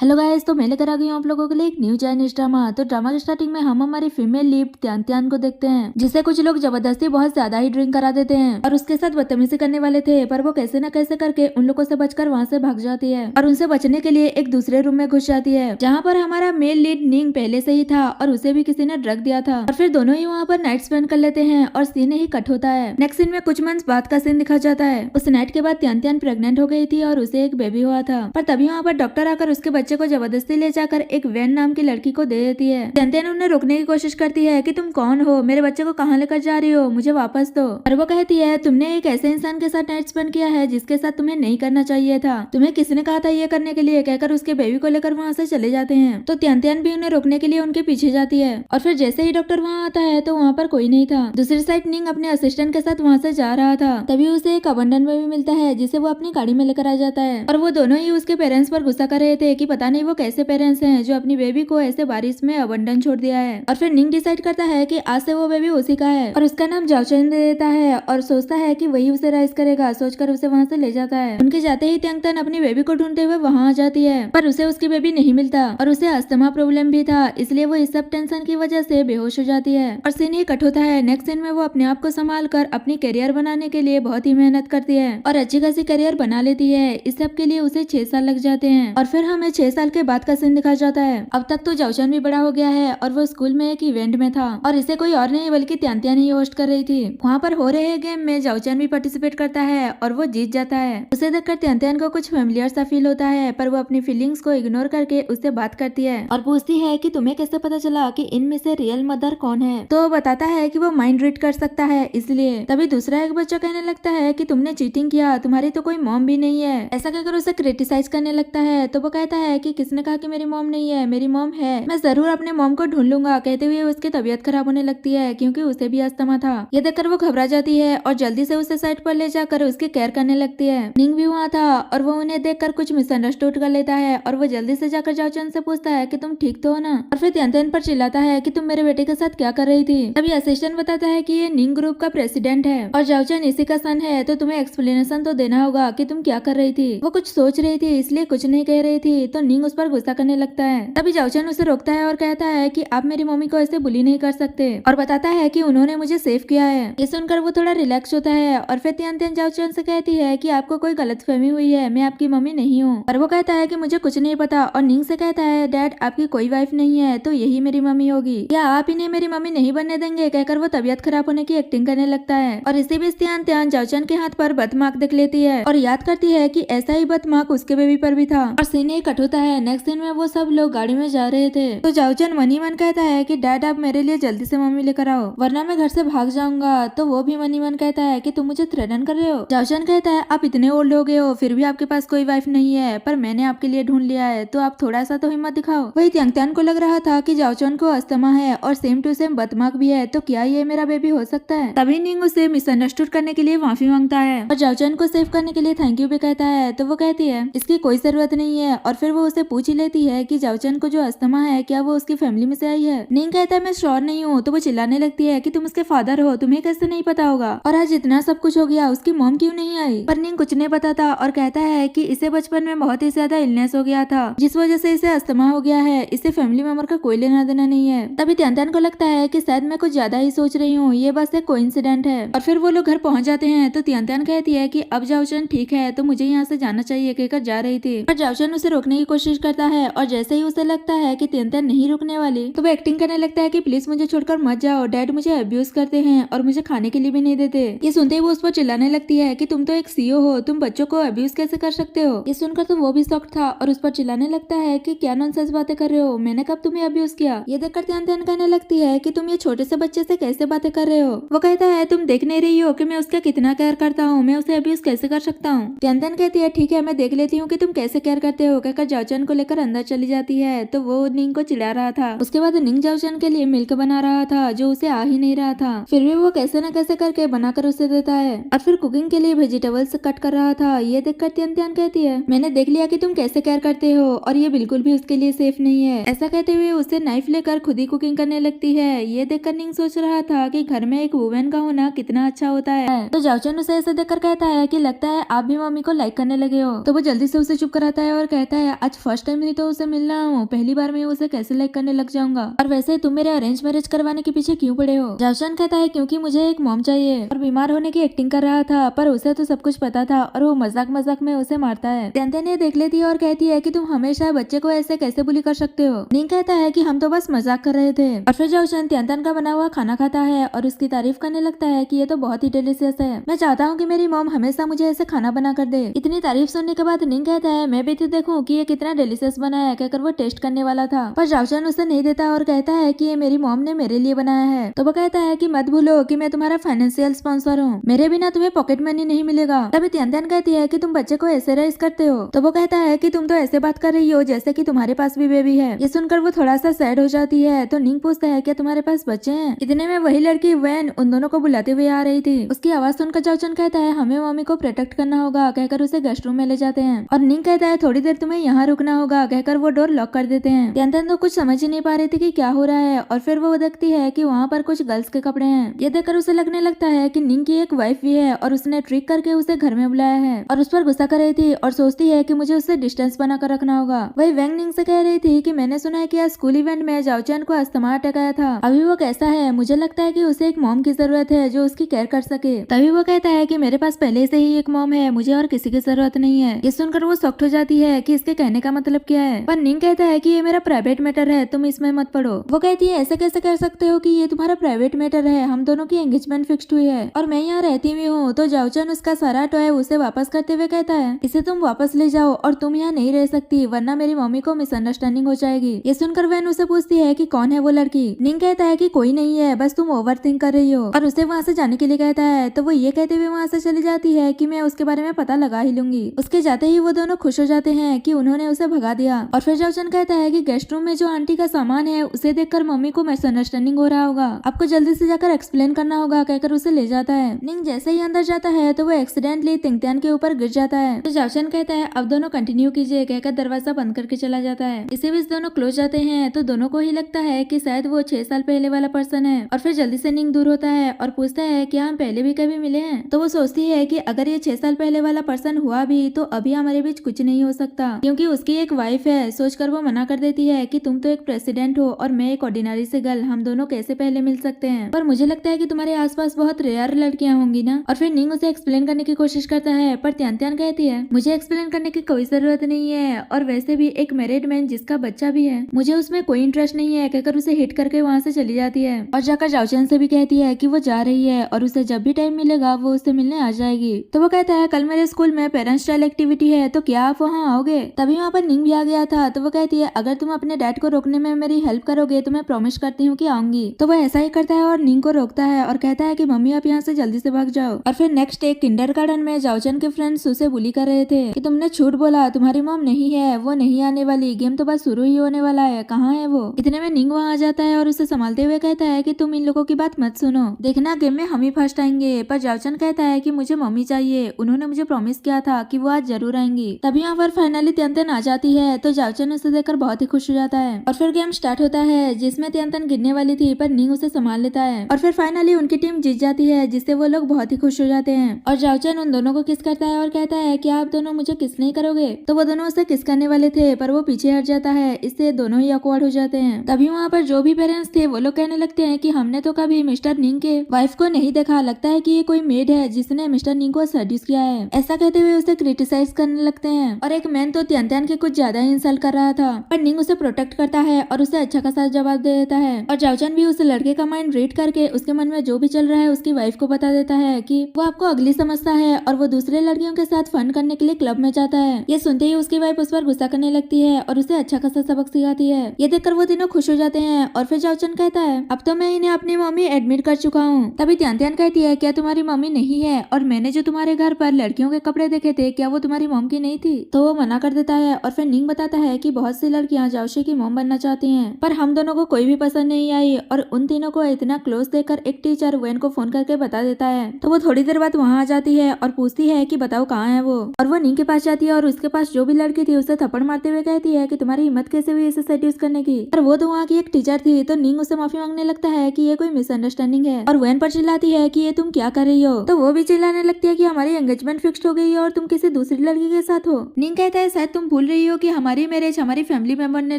Hello guys, तो मैं लेकर आ गई हूँ आप लोगों के लिए एक न्यू चाइनीज ड्रामा। तो ड्रामा की स्टार्टिंग में हम हमारी फीमेल लीड त्यान त्यान को देखते हैं, जिसे कुछ लोग जबरदस्ती बहुत ज्यादा ही ड्रिंक करा देते हैं और उसके साथ बदतमीजी करने वाले थे, पर वो कैसे न कैसे करके उन लोगों से बचकर वहाँ से भाग जाती है और उनसे बचने के लिए एक दूसरे रूम में घुस जाती है, जहाँ पर हमारा मेल लीड निंग पहले से ही था और उसे भी किसी ने ड्रग दिया था और फिर दोनों ही वहाँ पर नाइट स्पेंड कर लेते हैं और सीन ही कट होता है। नेक्स्ट सीन में कुछ मंथ्स बाद का सीन दिखा जाता है। उस नाइट के बाद त्यान त्यान प्रेग्नेंट हो गई थी और उसे एक बेबी हुआ था, पर तभी वहाँ पर डॉक्टर आकर उसके बच्चे को जबरदस्ती ले जाकर एक वैन नाम की लड़की को दे देती है। त्यान उन्हें रोकने की कोशिश करती है कि तुम कौन हो, मेरे बच्चे को कहाँ लेकर जा रही हो, मुझे वापस दो। और वो कहती है तुमने एक ऐसे इंसान के साथ नाइट स्पेंड किया है जिसके साथ तुम्हें नहीं करना चाहिए था, तुम्हें किसने कहा था ये करने के लिए, कहकर उसके बेबी को लेकर वहाँ से चले जाते हैं। तो त्यान भी उन्हें रोकने के लिए उनके पीछे जाती है और फिर जैसे ही डॉक्टर वहाँ आता है तो वहाँ पर कोई नहीं था। दूसरी साइड निंग अपने असिस्टेंट के साथ वहाँ से जा रहा था, तभी उसे एक अबंडन बेबी मिलता है जिसे वो अपनी गाड़ी में लेकर आ जाता है और वो दोनों ही उसके पेरेंट्स पर गुस्सा कर रहे थे कि पता नहीं वो कैसे पेरेंट्स हैं जो अपनी बेबी को ऐसे बारिश में अबंडन छोड़ दिया है। और फिर निंग डिसाइड करता है कि आज से वो बेबी उसी का है और उसका नाम जाओचन दे देता है और सोचता है कि वही उसे राइज करेगा, सोचकर उसे वहाँ से ले जाता है। उनके जाते ही त्यांग तन अपनी बेबी को ढूंढते हुए वहाँ आ जाती है, पर उसे उसकी बेबी नहीं मिलता और उसे अस्थमा प्रॉब्लम भी था, इसलिए वो इस सब टेंशन की वजह से बेहोश हो जाती है और सीन ही कट होता है। नेक्स्ट सीन में वो अपने आप को संभाल कर अपनी करियर बनाने के लिए बहुत ही मेहनत करती है और अच्छी खासी करियर बना लेती है। इस सब के लिए उसे 6 साल लग जाते हैं और फिर हमें 6 साल के बाद का सीन दिखा जाता है। अब तक तो जाओचन भी बड़ा हो गया है और वो स्कूल में एक इवेंट में था और इसे कोई और नहीं बल्कि त्यान त्यान ही होस्ट कर रही थी। वहाँ पर हो रहे गेम में जाओचन भी पार्टिसिपेट करता है और वो जीत जाता है। उसे देखकर त्यान त्यान को कुछ फेमिलियर सा फील होता है, पर वो अपनी फीलिंग्स को इग्नोर करके उससे बात करती है और पूछती है कि तुम्हें कैसे पता चला कि इनमें से रियल मदर कौन है। तो बताता है कि वो माइंड रीड कर सकता है इसलिए। तभी दूसरा एक बच्चा कहने लगता है कि तुमने चीटिंग किया, तुम्हारी तो कोई मॉम भी नहीं है। ऐसा कहकर उसे क्रिटिसाइज करने लगता है। तो वो कहता है कि किसने कहा कि मेरी मॉम नहीं है, मेरी मॉम है, मैं जरूर अपने मॉम को ढूंढ लूंगा। कहते हुए उसकी तबीयत खराब होने लगती है क्योंकि उसे भी अस्थमा था। ये देखकर वो घबरा जाती है और जल्दी से उसे साइड पर ले जाकर उसकी केयर करने लगती है। निंग भी वहाँ था और वो उन्हें देखकर कुछ मिसअंडरस्टूड कर लेता है और वो जल्दी से जाकर जाओचन से पूछता है कि तुम ठीक तो हो ना, और फिर त्यान पर चिल्लाता है कि तुम मेरे बेटे के साथ क्या कर रही थी। तभी असिस्टेंट बताता है कि ये निंग ग्रुप का प्रेसिडेंट है और जाओचन इसी का सन है, तो तुम्हें एक्सप्लेनेशन तो देना होगा कि तुम क्या कर रही थी। वो कुछ सोच रही थी इसलिए कुछ नहीं कह रही थी, तो निंग उस पर गुस्सा करने लगता है। तभी जाओचन उसे रोकता है और कहता है कि आप मेरी मम्मी को ऐसे बुली नहीं कर सकते और बताता है कि उन्होंने मुझे सेव किया है। ये सुनकर वो थोड़ा रिलैक्स होता है और फिर त्यान जाओचन से कहती है कि आपको कोई गलतफहमी हुई है, मैं आपकी मम्मी नहीं हूँ। और वो कहता है कि मुझे कुछ नहीं पता और निंग से कहता है डैड आपकी कोई वाइफ नहीं है तो यही मेरी मम्मी होगी, या आप इन्हें मेरी मम्मी नहीं बनने देंगे। कहकर वो तबीयत खराब होने की एक्टिंग करने लगता है और इसी बीच त्यान जाओचन के हाथ पर बदमार्क देख लेती है और याद करती है कि ऐसा ही बदमार्क उसके बेबी पर भी था और सीन ही कट होता है। नेक्स्ट सीन में वो सब लोग गाड़ी में जा रहे थे तो जाओचन मन ही मन कहता है कि डैड आप मेरे लिए जल्दी से मम्मी लेकर आओ वरना मैं घर से भाग जाऊंगा। तो वो भी मन ही मन कहता है कि तुम मुझे थ्रेटन कर रहे हो। जाओचन कहता है आप इतने ओल्ड हो गए हो फिर भी आपके पास कोई वाइफ नहीं है, पर मैंने आपके लिए ढूंढ लिया है, तो आप थोड़ा सा तो हिम्मत दिखाओ। वही त्यान को लग रहा था कि जाओचन को अस्थमा है और सेम टू सेम बदमाश भी है, तो क्या ये मेरा बेबी हो सकता है। तभी निंग उसे मिसअंडरस्टूड करने के लिए माफी मांगता है और जाओचन को सेव करने के लिए थैंक यू भी कहता है। तो वो कहती है इसकी कोई जरूरत नहीं है और फिर वो उसे पूछ ही लेती है कि जाओचन को जो अस्थमा है क्या वो उसकी फैमिली में से आई है। निंग कहता है मैं श्योर नहीं हूँ। तो वो चिल्लाने लगती है कि तुम उसके फादर हो, तुम्हें कैसे नहीं पता होगा, और आज इतना सब कुछ हो गया उसकी मॉम क्यों नहीं आई। पर निंग कुछ नहीं पता था और कहता है कि इसे बचपन में बहुत ही ज्यादा इलनेस हो गया था जिस वजह से इसे अस्थमा हो गया है, इसे फैमिली मेंबर का कोई लेना देना नहीं है। तभी त्यान को लगता है कि शायद मैं कुछ ज्यादा ही सोच रही हूँ, ये बस एक कोइंसिडेंट है। और फिर वो लोग घर पहुंच जाते हैं तो त्यान कहती है कि अब जाओचन ठीक है तो मुझे यहाँ से जाना चाहिए कहकर जा रही थी, पर जाओचन उसे रोकने की कोशिश करता है और जैसे ही उसे लगता है कि त्यान नहीं रुकने वाली तो वो एक्टिंग करने लगता है कि प्लीज मुझे छोड़कर मत जाओ, डैड मुझे अब्यूज करते हैं और मुझे खाने के लिए भी नहीं देते। ये सुनते ही वो उस पर चिल्लाने लगती है कि तुम तो एक सीईओ हो, तुम बच्चों को अब्यूज कैसे कर सकते हो। ये सुनकर तो वो भी शॉक था और उस पर चिल्लाने लगता है कि क्या नॉनसेंस बातें कर रहे हो, मैंने कब तुम्हें अब्यूज किया। ये देखकर त्यान कहने लगती है कि तुम ये छोटे से बच्चे से कैसे बातें कर रहे हो। वो कहता है तुम देख नहीं रही हो कि मैं उसका कितना केयर करता हूँ, मैं उसे अब्यूज कैसे कर सकता हूँ। त्यान कहती है ठीक है मैं देख लेती हूँ कि तुम कैसे केयर करते हो, कहकर जाओचन को लेकर अंदर चली जाती है। तो वो निंग को चिल्ला रहा था। उसके बाद निंग जाओचन के लिए मिल्क बना रहा था जो उसे आ ही नहीं रहा था, फिर भी वो कैसे न कैसे करके बनाकर उसे देता है और फिर कुकिंग के लिए वेजिटेबल्स कट कर रहा था। ये देखकर त्यान कहती है मैंने देख लिया कि तुम कैसे केयर करते हो और ये बिल्कुल भी उसके लिए सेफ नहीं है। ऐसा कहते हुए उसे नाइफ लेकर खुद ही कुकिंग करने लगती है। ये देखकर निंग सोच रहा था कि घर में एक वुमेन का होना कितना अच्छा होता है। तो जाओचन उसे ऐसे देखकर कहता है कि लगता है आप भी मम्मी को लाइक करने लगे हो। तो वो जल्दी से उसे चुप कराता है और कहता है आज फर्स्ट टाइम ही तो उसे मिल रहा हूँ, पहली बार में उसे कैसे लाइक करने लग जाऊंगा। और वैसे तुम मेरे अरेंज मैरिज करवाने के पीछे क्यों पड़े हो? जाओचन कहता है क्योंकि मुझे एक मॉम चाहिए, और बीमार होने की एक्टिंग कर रहा था, पर उसे तो सब कुछ पता था और वो मजाक मजाक में उसे मारता है। त्यांते ने देख लेती है और कहती है कि तुम हमेशा बच्चे को ऐसे कैसे बुली कर सकते हो? निंग कहता है कि हम तो बस मजाक कर रहे थे। और फिर जाओचन त्यांतन का बना हुआ खाना खाता है और उसकी तारीफ करने लगता है कि ये तो बहुत ही डिलीशियस है। मैं चाहता हूँ कि मेरी मॉम हमेशा मुझे ऐसे खाना बना कर दे। इतनी तारीफ सुनने के बाद निंग कहता है मैं भी तो देखूं कि ये कितना डिलीशियस बना है, कहकर वो टेस्ट करने वाला था, पर जाओचन उसे नहीं देता और कहता है कि ये मेरी मॉम ने मेरे लिए बनाया है। तो वो कहता है कि मत भूलो कि मैं तुम्हारा फाइनेंशियल स्पॉन्सर हूँ, मेरे बिना तुम्हें पॉकेट मनी नहीं मिलेगा। तभी त्यांतन कहती है कि तुम बच्चे को ऐसे रेस करते हो। तो वो कहता है कि तुम तो ऐसे बात कर रही हो जैसे कि तुम्हारे पास भी बेबी है। ये सुनकर वो थोड़ा सा सैड हो जाती है। तो निंग पूछता है क्या तुम्हारे पास बच्चे हैं? इतने में वही लड़की वैन उन दोनों को बुलाते हुए आ रही थी। उसकी आवाज सुनकर जाओचन कहता है हमें मम्मी को प्रोटेक्ट करना होगा, कहकर उसे गेस्ट रूम में ले जाते हैं। और निंग कहता है थोड़ी देर तुम्हें यहाँ रुकना होगा, कहकर वो डोर लॉक कर देते हैं। त्यांतन तो कुछ समझ ही नहीं पा रही थी कि क्या हो रहा है। और फिर वो देखती है कि वहाँ पर कुछ गर्ल्स के कपड़े हैं। ये देखकर उसे लगने लगता है कि निंग की एक वाइफ भी है और उसने ट्रिक करके उसे घर में बुलाया है और उस पर गुस्सा कर रही थी और सोचती है कि मुझे उससे डिस्टेंस बनाकर रखना होगा। वही वैंग निंग से कह रही थी कि मैंने सुना है कि आज स्कूल इवेंट में जाओचन को अस्थमा अटैक आया था, अभी वो कैसा है? मुझे लगता है कि उसे एक मॉम की जरूरत है जो उसकी केयर कर सके। तभी वो कहता है कि मेरे पास पहले से ही एक मॉम है, मुझे और किसी की जरूरत नहीं है। ये सुनकर वो शॉक्ड हो जाती है कि इसके कहने का मतलब क्या है। पर निंग कहता है कि ये मेरा प्राइवेट मैटर है, तुम इसमें मत पड़ो। वो कहती है ऐसे कैसे कर सकते हो कि ये तुम्हारा प्राइवेट मैटर है, हम दोनों की एंगेजमेंट फिक्स्ड हुई है और मैं यहाँ रहती भी हूँ। तो जाओचन उसका सारा टॉय उसे वापस करते हुए कहता है इसे तुम वापस ले जाओ और तुम यहाँ नहीं रह सकती, वरना मेरी मम्मी को मिसअंडरस्टैंडिंग हो जाएगी। ये सुनकर वैन उसे पूछती है कि कौन है वो लड़की? निंग कहता है कि कोई नहीं है, बस तुम ओवर थिंक कर रही हो, और उसे वहाँ से जाने के लिए कहता है। तो वो ये कहते हुए वहाँ से चली जाती है कि मैं उसके बारे में पता लगा ही लूंगी। उसके जाते ही वो दोनों खुश हो जाते हैं कि उन्होंने उसे भगा दिया। और फिर जाओचन कहता है कि गेस्ट रूम में जो आंटी का सामान है उसे देखकर मम्मी को मिसअंडरस्टैंडिंग हो रहा होगा, आपको जल्दी से जाकर एक्सप्लेन करना होगा, कहकर उसे ले जाता है। निंग जैसे ही अंदर जाता है तो वो एक्सीडेंटली तिंगतियान के ऊपर गिर जाता है। तो जाओचन कहता है अब दोनों कंटिन्यू कीजिए, कहकर दरवाजा बंद करके चला जाता है। इसी बीच दोनों क्लोज जाते हैं तो दोनों को ही लगता है कि शायद वो 6 साल पहले वाला पर्सन है। और फिर जल्दी से निंग दूर होता है और पूछता है क्या हम पहले भी कभी मिले हैं? तो वो सोचती है कि अगर ये 6 साल पहले वाला पर्सन हुआ भी तो अभी हमारे बीच कुछ नहीं हो सकता, क्योंकि उसकी एक वाइफ है। सोचकर वो मना कर देती है कि तुम तो एक प्रेसिडेंट हो और मैं एक ऑर्डिनरी से गर्ल, हम दोनों कैसे पहले मिल सकते हैं? पर मुझे लगता है कि तुम्हारे आसपास बहुत रेयर लड़कियां होंगी ना। और फिर निंग उसे एक्सप्लेन करने की कोशिश करता है, पर त्यांत्यान कहती है मुझे एक्सप्लेन करने की कोई जरूरत नहीं है, और वैसे भी एक मैरिड मैन जिसका बच्चा भी है, मुझे उसमें कोई इंटरेस्ट नहीं है, कहकर उसे हिट करके वहाँ से चली जाती है। और जाकर जाओचन से भी कहती है कि वो जा रही है और उसे जब भी टाइम मिलेगा वो उससे मिलने आ जाएगी। तो वो कहता है कल मेरे स्कूल में पेरेंट्स चाइल्ड एक्टिविटी है, तो क्या आप वहाँ आओगे? तभी वहाँ पर निंग भी आ गया था। तो वो कहती है अगर तुम अपने डैड को रोकने में मेरी हेल्प करोगे तो मैं प्रॉमिस करती हूँ कि आऊंगी। तो वो ऐसा ही करता है और निंग को रोकता है और कहता है कि मम्मी आप यहाँ से जल्दी से भाग जाओ। और फिर नेक्स्ट डे किंडरगार्टन में जाओचन के फ्रेंड्स उसे बुली कर रहे थे कि तुमने झूठ बोला, तुम्हारी मॉम नहीं है, वो नहीं आने वाली, गेम तो बस शुरू ही होने वाला है, कहाँ है वो? इतने में निंग वहाँ आ जाता है और उसे संभालते हुए कहता है कि तुम इन लोगों की बात मत सुनो, देखना गेम में हम ही फर्स्ट आएंगे। पर जाओचन कहता है कि मुझे मम्मी चाहिए, उन्होंने मुझे प्रॉमिस किया था कि वो आज जरूर आएंगी। तभी यहाँ पर फाइनली त्यांतन आ जाती है तो जाओचन उसे देखकर बहुत ही खुश हो जाता है। और फिर गेम स्टार्ट होता है जिसमें त्यांतन गिरने वाली थी पर निंग उसे संभाल लेता है और फिर फाइनली उनकी टीम जीत जाती है, जिससे वो लोग बहुत ही खुश हो जाते हैं। और जाओचन उन दोनों को किस करता है और कहता है कि आप दोनों मुझे किस नहीं करोगे? तो वो दोनों उसे किस करने वाले थे पर वो पीछे हट जाता है, इससे दोनों ही ऑकवर्ड हो जाते हैं। तभी वहाँ पर जो भी पेरेंट्स थे वो लोग कहने लगते हैं कि हमने तो कभी मिस्टर निंग के वाइफ को नहीं देखा, लगता है कि ये कोई मेड है जिसने मिस्टर निंग को सेड्यूस किया है। ऐसा कहते हुए उसे क्रिटिसाइज करने लगते हैं। और एक मैन तो त्यांत्यान के कुछ ज्यादा ही इंसल्ट कर रहा था, पर निंग उसे प्रोटेक्ट करता है और उसे अच्छा खासा जवाब दे देता है। और जाओचन भी उस लड़के का माइंड रीड करके उसके मन में जो भी चल रहा है उसकी वाइफ को बता देता है कि वो आपको अगली समझता है और वो दूसरे लड़कियों के साथ फन करने के लिए क्लब में जाता है। ये सुनते ही उसकी वाइफ उस पर गुस्सा करने लगती है और उसे अच्छा खासा सबक सिखाती है। ये देखकर वो तीनों खुश हो जाते हैं। और फिर जाओचन कहता है अब तो मैं इन्हें अपनी मम्मी एडमिट कर चुका हूँ। तभी त्यांत्यान कहती है क्या तुम्हारी मम्मी नहीं है? और मैंने जो तुम्हारे घर पर लड़कियों के कपड़े देखे थे क्या वो तुम्हारी मॉम की नहीं थी? तो वो मना कर देता है। और फिर निंग बताता है कि बहुत सी लड़कियां जाओशी की मॉम बनना चाहती हैं, पर हम दोनों को कोई भी पसंद नहीं आई। और उन तीनों को इतना क्लोज देखकर एक टीचर वैन को फोन करके बता देता है। तो वो थोड़ी देर बाद वहाँ आ जाती है और पूछती है कि बताओ कहाँ है वो। और वो निंग के पास जाती है और उसके पास जो भी लड़की थी उसे थप्पड़ मारते हुए कहती है कि तुम्हारी हिम्मत कैसे हुई इसे सेड्यूस करने की? और वो तो वहाँ की एक टीचर थी। तो निंग उसे माफी मांगने लगता है कि ये कोई मिसअंडरस्टैंडिंग है और वैन पर चिल्लाती है कि ये तुम क्या कर रही हो? तो वो भी चिल्लाने लगती है कि हमारी एंगेजमेंट फिक्स्ड हो गई है और तुम किसी दूसरी लड़की के साथ हो। निंग कहता है शायद तुम भूल रही हो कि हमारी मैरिज हमारी फैमिली मेंबर ने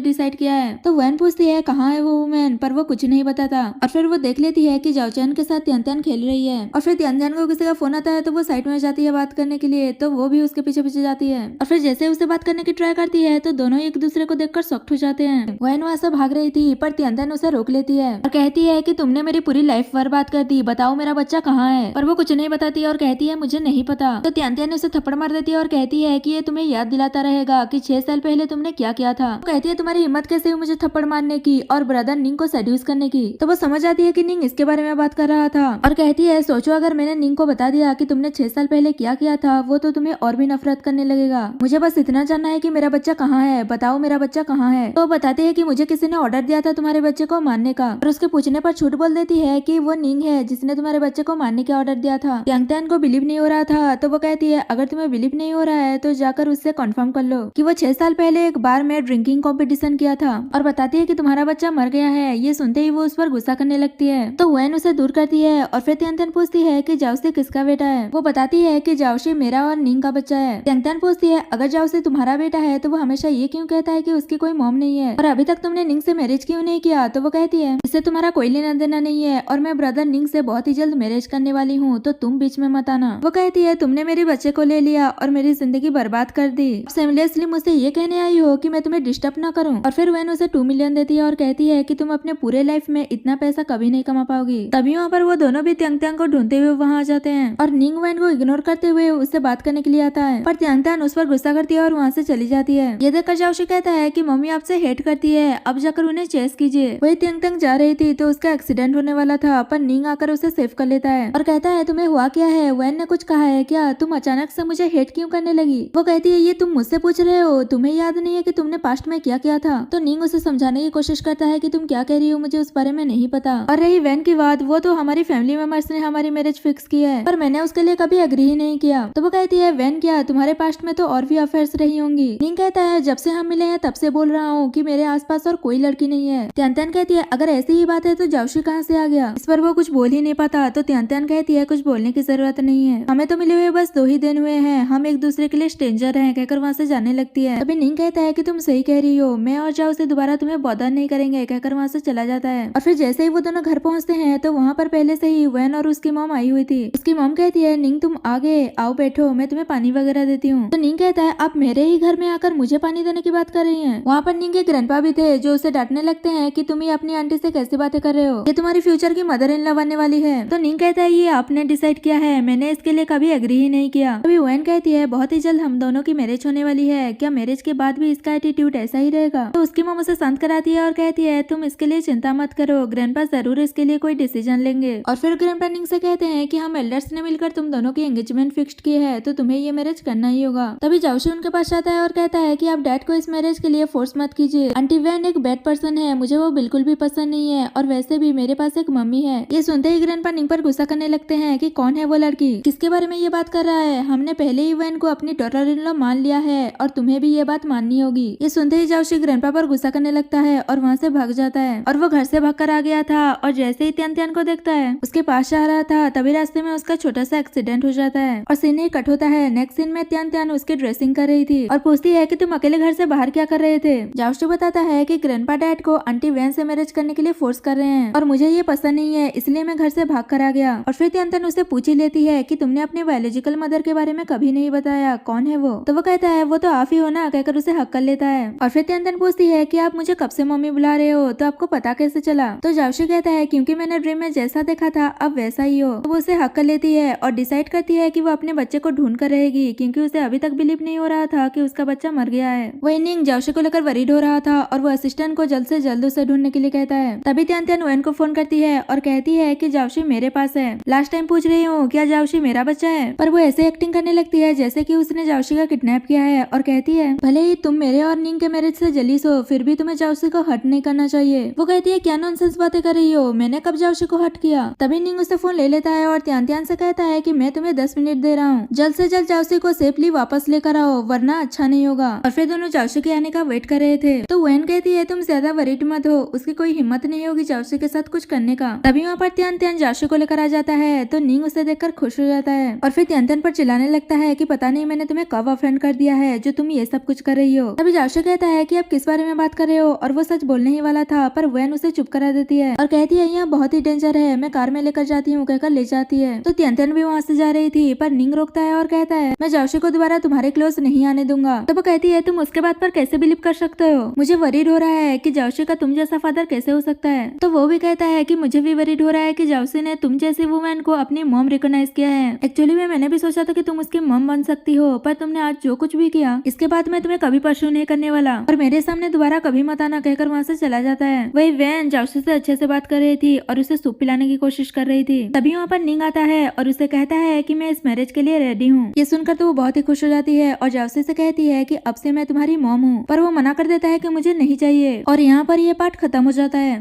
डिसाइड किया है। तो वैन पूछती है कहाँ है वो वुमेन, पर वो कुछ नहीं बताता। और फिर वो देख लेती है कि जाओचैन के साथ त्यान त्यान खेल रही है। और फिर त्यान त्यान को किसी का फोन आता है तो वो साइड में जाती है बात करने के लिए, तो वो भी उसके पीछे पीछे जाती है। और फिर जैसे उसे बात करने की ट्राई करती है तो दोनों एक दूसरे को देखकर शॉक्ड हो जाते हैं। वैन वहां से भाग रही थी पर त्यान त्यान उसे रोक लेती है और कहती है कि तुमने मेरी पूरी लाइफ बर्बाद कर दी, बताओ मेरा बच्चा कहाँ है। पर वो कुछ नहीं बताती और कहती है मुझे नहीं पता। तो त्यान त्यान उसे थप्पड़ मार देती है और कहती है कि ये तुम्हें याद दिलाता रहेगा कि 6 साल पहले तुमने क्या किया था। तो कहती है तुम्हारी हिम्मत कैसे हुई मुझे थप्पड़ मारने की और ब्रदर निंग को सेड्यूस करने की। तो वो समझ आती है कि निंग इसके बारे में बात कर रहा था और कहती है सोचो अगर मैंने निंग को बता दिया कि तुमने 6 साल पहले क्या किया था, वो तो तुम्हें और भी नफरत करने लगेगा। मुझे बस इतना जानना है कि मेरा बच्चा कहाँ है, बताओ मेरा बच्चा कहाँ है। तो बताते हैं कि मुझे किसी ने ऑर्डर दिया था तुम्हारे बच्चे को मारने का। और उसके पूछने पर झूठ बोल देती है कि वो निंग है जिसने तुम्हारे बच्चे को मारने का ऑर्डर दिया था। यांग त्यान को बिलीव नहीं हो रहा था तो वो कहती है अगर तुम्हें बिलीव नहीं हो रहा है तो जाकर उससे कंफर्म कर लो कि वो 6 साल पहले एक बार में ड्रिंकिंग कंपटीशन किया था। और बताती है कि तुम्हारा बच्चा मर गया है। ये सुनते ही वो उस पर गुस्सा करने लगती है। तो वैन उसे दूर करती है और फिर त्यान त्यान पूछती है कि जाओसी किसका बेटा है। वो बताती है कि जाओसी मेरा और निंग का बच्चा है। त्यान त्यान पूछती है अगर जाओसी तुम्हारा बेटा है तो वो हमेशा ये क्यों कहता है कि उसकी कोई मॉम नहीं है और अभी तक तुमने निंग से मैरिज क्यों नहीं किया। तो वो कहती है इससे तुम्हारा कोई लेना देना नहीं है और मैं ब्रदर निंग से बहुत ही जल्द मैरिज करने वाली हूँ, तो तुम बीच में मत आना। वो कहती है तुमने मेरे बच्चे को ले लिया और मेरी जिंदगी बर्बाद कर दी। सेमलेसली मुझसे ये कहने आई हो कि मैं तुम्हें डिस्टर्ब ना करूं। और फिर वैन उसे 2 मिलियन देती है और कहती है कि तुम अपने पूरे लाइफ में इतना पैसा कभी नहीं कमा पाओगी। तभी वहाँ पर वो दोनों भी त्यांग त्यांग को ढूंढते हुए वहाँ आ जाते हैं और निंग वैन को इग्नोर करते हुए उससे बात करने के लिए आता है। पर त्यांग त्यांग उस पर गुस्सा करती है और वहाँ से चली जाती है। ये देखकर जाओशी कहता है कि मम्मी आपसे हेट करती है, अब जाकर उन्हें चेस कीजिए। वही त्यांग त्यांग जा रही थी तो उसका एक्सीडेंट होने वाला था, पर निंग आकर उसे सेव कर लेता है और कहता है तुम्हें हुआ क्या है, वैन ने कुछ कहा है क्या, तुम अचानक से मुझे हेट क्यों करने लगी। वो कहती है ये तुम मुझसे पूछ रहे हो, तुम्हें याद नहीं है कि तुमने पास्ट में क्या किया था। तो निंग उसे समझाने की कोशिश करता है कि तुम क्या कह रही हो, मुझे उस बारे में नहीं पता। और रही वैन की बात, वो तो हमारी फैमिली मेंबर्स ने हमारी मैरिज फिक्स की है पर मैंने उसके लिए कभी एग्री ही नहीं किया। तो वो कहती है वैन क्या तुम्हारे पास्ट में तो और भी अफेयर्स रही होंगी। निंग कहता है जब से हम मिले हैं तब से बोल रहा हूँ कि मेरे आसपास और कोई लड़की नहीं है। त्यान त्यान कहती है अगर ऐसी ही बात है तो जाओशी कहाँ से आ गया। इस पर वो कुछ बोल ही नहीं पाता। तो त्यान त्यान कहती है कुछ बोलने की जरूरत नहीं है, हमें तो मिले हुए बस 2 ही दिन हुए हैं, हम एक दूसरे के लिए स्ट्रेंजर हैं, कहकर वहाँ से जाने लगती है। तभी निंग कहता है कि तुम सही कह रही हो, मैं और जाओ से दोबारा तुम्हें बॉदर नहीं करेंगे, कहकर वहाँ से चला जाता है। और फिर जैसे ही वो दोनों घर पहुँचते हैं तो वहाँ पर पहले से ही वैन और उसकी मॉम आई हुई थी। उसकी मॉम कहती है निंग तुम आ गए, आओ बैठो, मैं तुम्हें पानी वगैरह देती हूँ। तो निंग कहता है आप मेरे ही घर में आकर मुझे पानी देने की बात कर रही है। वहाँ पर निंग के ग्रैंडपा भी थे जो उसे डांटने लगते हैं कि तुम ही अपनी आंटी से कैसी बातें कर रहे हो, ये तुम्हारी फ्यूचर की मदर इन लॉ बनने वाली है। तो निंग कहता है ये आपने डिसाइड किया है, मैंने इसके लिए कभी एग्री ही नहीं किया। अभी वैन कहती है बहुत ही जल्द हम दोनों की मैरिज होने वाली है, क्या मैरिज के बाद भी इसका एटीट्यूड ऐसा ही रहेगा। तो उसकी मॉम उसे शांत कराती है और कहती है तुम इसके लिए चिंता मत करो, ग्रैंडपा जरूर इसके लिए कोई डिसीजन लेंगे। और फिर ग्रैंडपा निंग से कहते हैं कि हम एल्डर्स ने मिलकर तुम दोनों की एंगेजमेंट फिक्स्ड की है, तो तुम्हें ये मैरिज करना ही होगा। तभी जाओशी उनके पास आता है और कहता है कि आप डैड को इस मैरिज के लिए फोर्स मत कीजिए, आंटी वैन एक बैड पर्सन है, मुझे वो बिल्कुल भी पसंद नहीं है और वैसे भी मेरे पास एक मम्मी है। ये सुनते ही ग्रैंडपा निंग पर गुस्सा करने लगते हैं कि कौन है वो लड़की, किसके बारे में ये बात कर रहा है, हमने पहले ही वैन को अपनी डॉटर इन लॉ मान लिया है और तुम्हें भी ये बात माननी होगी। ये सुनते ही जाओशी ग्रैंडपा पर गुस्सा करने लगता है और वहाँ से भाग जाता है। और वो घर से भाग कर आ गया था और जैसे ही त्यान त्यान को देखता है उसके पास जा रहा था तभी रास्ते में उसका छोटा सा एक्सीडेंट हो जाता है और सीन ही कट होता है। नेक्स्ट सीन में त्यान त्यान उसकी ड्रेसिंग कर रही थी और पूछती है कि तुम अकेले घर से बाहर क्या कर रहे थे। जाओशी बताता है कि ग्रैंडपा डैड को आंटी वैन से मैरिज करने के लिए फोर्स कर रहे हैं और मुझे ये पसंद नहीं है, इसलिए मैं घर से भाग कर आ गया। और फिर त्यान त्यान उससे पूछ ही लेती है कि तुमने अपने बायोलॉजिकल मदर के बारे में कभी नहीं बताया, कौन है वो। तो वो कहता है वो तो आप ही हो ना, कहकर उसे हक कर लेता है। और फिर त्यान त्यान पूछती है कि आप मुझे कब से मम्मी बुला रहे हो, तो आपको पता कैसे चला। तो जाओशी कहता है क्योंकि मैंने ड्रीम में जैसा देखा था अब वैसा ही हो। तो वो उसे हक कर लेती है और डिसाइड करती है कि वो अपने बच्चे को ढूंढ कर रहेगी, क्योंकि उसे अभी तक बिलीव नहीं हो रहा था कि उसका बच्चा मर गया है। वही निंग जाओशी को लेकर वरीड हो रहा था और वो असिस्टेंट को जल्द से जल्द उसे ढूंढने के लिए कहता है। तभी त्यान त्यान वैन को फोन करती है और कहती है कि जाओशी मेरे पास है, लास्ट टाइम पूछ रही हूँ क्या जाओशी मेरा बच्चा है। पर वो ऐसे एक्टिंग करने लगती है जैसे कि उसने जाओशी का किडनैप किया है और कहती है भले ही तुम मेरे और निंग के मैरिज से जलीस हो फिर भी तुम्हें जाओशी को हर्ट नहीं करना चाहिए। वो कहती है क्या नॉनसेंस बातें कर रही हो, मैंने कब जाओशी को हर्ट किया। तभी निंग उससे फोन ले लेता है और त्यान त्यान से कहता है कि मैं तुम्हें 10 मिनट दे रहा हूँ, जल्द से जल्द जाओशी को सेफली वापस लेकर आओ वरना अच्छा नहीं होगा। और फिर दोनों जाओशी के आने का वेट कर रहे थे। तो वैन कहती है तुम ज्यादा वरीड मत हो, उसकी कोई हिम्मत नहीं होगी जाओशी के साथ कुछ करने का। तभी वहाँ पर त्यान त्यान जाओशी को लेकर आ जाता है तो निंग उसे देखकर खुश हो जाता है और फिर त्यान त्यान पर चिल्लाने लगता है कि पता नहीं मैंने तुम्हें कब ऑफेंड कर दिया है जो तुम ये सब कुछ कर रही हो। तभी जाओशी कहता है कि आप किस बारे में बात कर रहे हो, और वो सच बोलने ही वाला था पर वैन उसे चुप करा देती है और कहती है यहाँ बहुत ही डेंजर है, मैं कार में लेकर जाती हूँ कहकर ले जाती है। तो तियान भी वहाँ से जा रही थी पर निंग रोकता है और कहता है मैं जाओशी को दोबारा तुम्हारे क्लोज नहीं आने दूंगा। तो वो कहती है तुम उसके बात पर कैसे बिलीव कर सकते हो, मुझे वरीड हो रहा है कि जाओशी का तुम जैसा फादर कैसे हो सकता है। तो वो भी कहता है कि मुझे भी वरीड हो रहा है कि जाओशी ने तुम जैसी वुमेन को अपनी मॉम रिकॉग्नाइज किया है। एक्चुअली में मैंने भी सोचा था कि तुम उसकी मॉम बन सकती हो, पर तुमने आज जो कुछ भी किया इसके बाद मैं तुम्हें कभी परसू नहीं करने वाला और मेरे सामने दोबारा कभी मत आना कहकर वहाँ से चला जाता है। वही वैन जाओशी से अच्छे से बात कर रही थी और उसे सूप पिलाने की कोशिश कर रही थी। तभी वहाँ पर निंग आता है और उसे कहता है कि मैं इस मैरिज के लिए रेडी हूँ। ये सुनकर तो वो बहुत ही खुश हो जाती है और जाओशी से कहती है कि अब से मैं तुम्हारी मॉम हूँ, पर वो मना कर देता है कि मुझे नहीं चाहिए और यहाँ पर ये पार्ट खत्म हो जाता है।